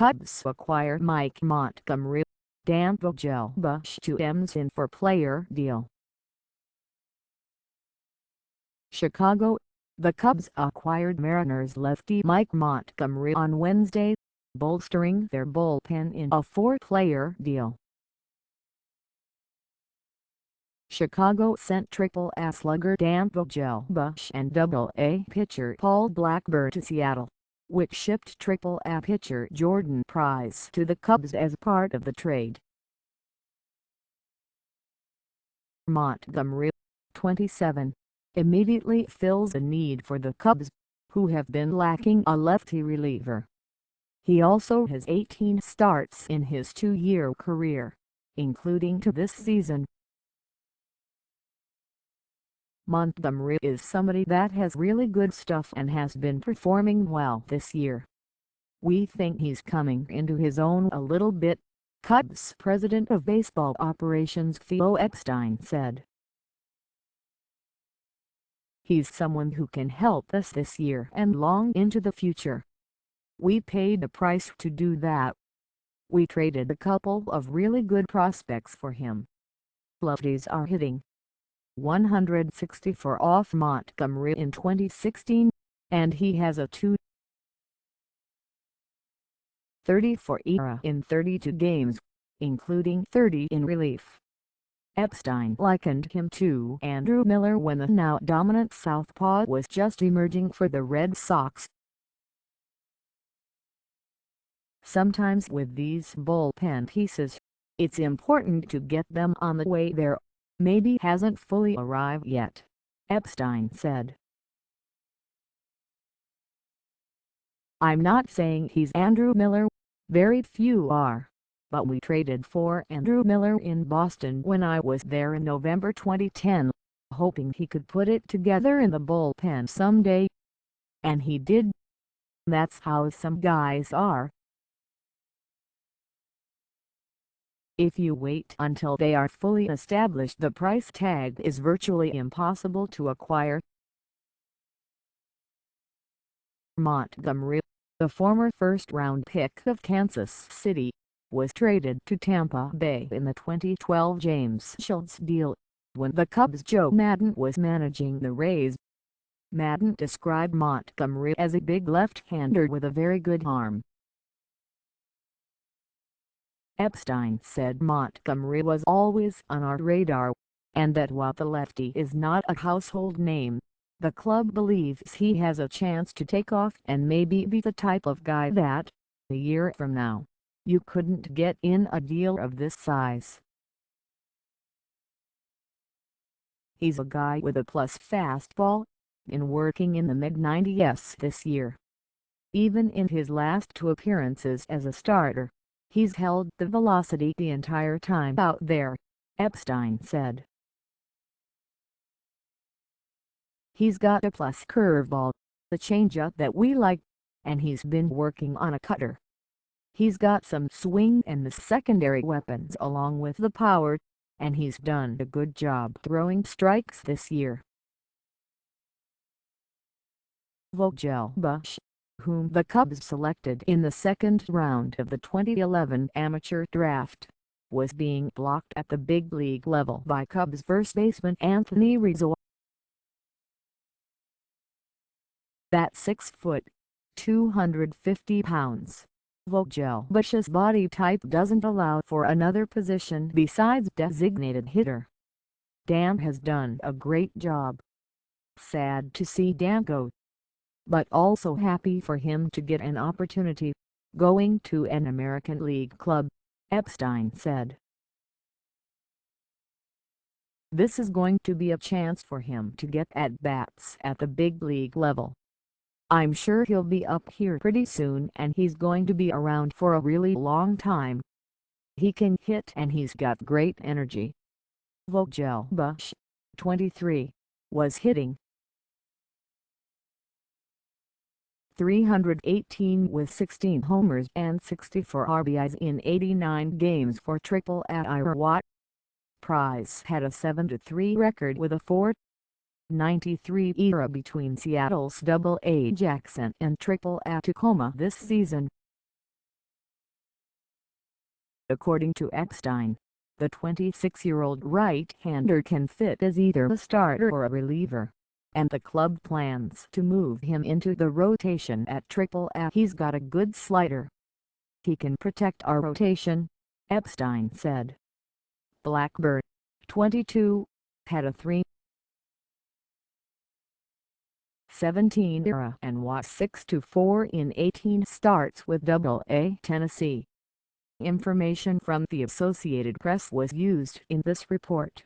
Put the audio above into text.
Cubs acquire Mike Montgomery, Dan Vogelbach to Iowa for player deal. Chicago. The Cubs acquired Mariners lefty Mike Montgomery on Wednesday, bolstering their bullpen in a 4-player deal. Chicago sent Triple-A slugger Dan Vogelbach and Double-A pitcher Paul Blackburn to Seattle, which shipped Triple-A pitcher Jordan Pries to the Cubs as part of the trade. Montgomery, 27, immediately fills a need for the Cubs, who have been lacking a lefty reliever. He also has 18 starts in his 2-year career, including to this season. Montgomery is somebody that has really good stuff and has been performing well this year. We think he's coming into his own a little bit, Cubs president of baseball operations Theo Epstein said. He's someone who can help us this year and long into the future. We paid a price to do that. We traded a couple of really good prospects for him. Lefties are hitting .164 off Montgomery in 2016, and he has a .234 ERA in 32 games, including 30 in relief. Epstein likened him to Andrew Miller when the now dominant southpaw was just emerging for the Red Sox. Sometimes with these bullpen pieces, it's important to get them on the way there. Maybe hasn't fully arrived yet, Epstein said. I'm not saying he's Andrew Miller, very few are, but we traded for Andrew Miller in Boston when I was there in November 2010, hoping he could put it together in the bullpen someday. And he did. That's how some guys are. If you wait until they are fully established, the price tag is virtually impossible to acquire. Montgomery, the former first-round pick of Kansas City, was traded to Tampa Bay in the 2012 James Shields deal, when the Cubs' Joe Maddon was managing the Rays. Maddon described Montgomery as a big left-hander with a very good arm. Epstein said Montgomery was always on our radar, and that while the lefty is not a household name, the club believes he has a chance to take off and maybe be the type of guy that, a year from now, you couldn't get in a deal of this size. He's a guy with a plus fastball, been working in the mid-90s this year. Even in his last 2 appearances as a starter, he's held the velocity the entire time out there, Epstein said. He's got a plus curveball, the changeup that we like, and he's been working on a cutter. He's got some swing and the secondary weapons along with the power, and he's done a good job throwing strikes this year. Vogelbach, whom the Cubs selected in the 2nd round of the 2011 amateur draft, was being blocked at the big league level by Cubs first baseman Anthony Rizzo. That 6 foot, 250 pounds, Vogelbach's body type doesn't allow for another position besides designated hitter. Dan has done a great job. Sad to see Dan go, but also happy for him to get an opportunity, going to an American League club, Epstein said. This is going to be a chance for him to get at-bats at the big league level. I'm sure he'll be up here pretty soon and he's going to be around for a really long time. He can hit and he's got great energy. Vogelbach, 23, was hitting .318 with 16 homers and 64 RBIs in 89 games for Triple-A Iowa.Pries had a 7-3 record with a .493 ERA between Seattle's Double-A Jackson and Triple-A Tacoma this season. According to Epstein, the 26-year-old right-hander can fit as either a starter or a reliever, and the club plans to move him into the rotation at Triple-A. He's got a good slider. He can protect our rotation, Epstein said. Blackburn, 22, had a 3.17 ERA and was 6-4 in 18 starts with Double-A Tennessee. Information from the Associated Press was used in this report.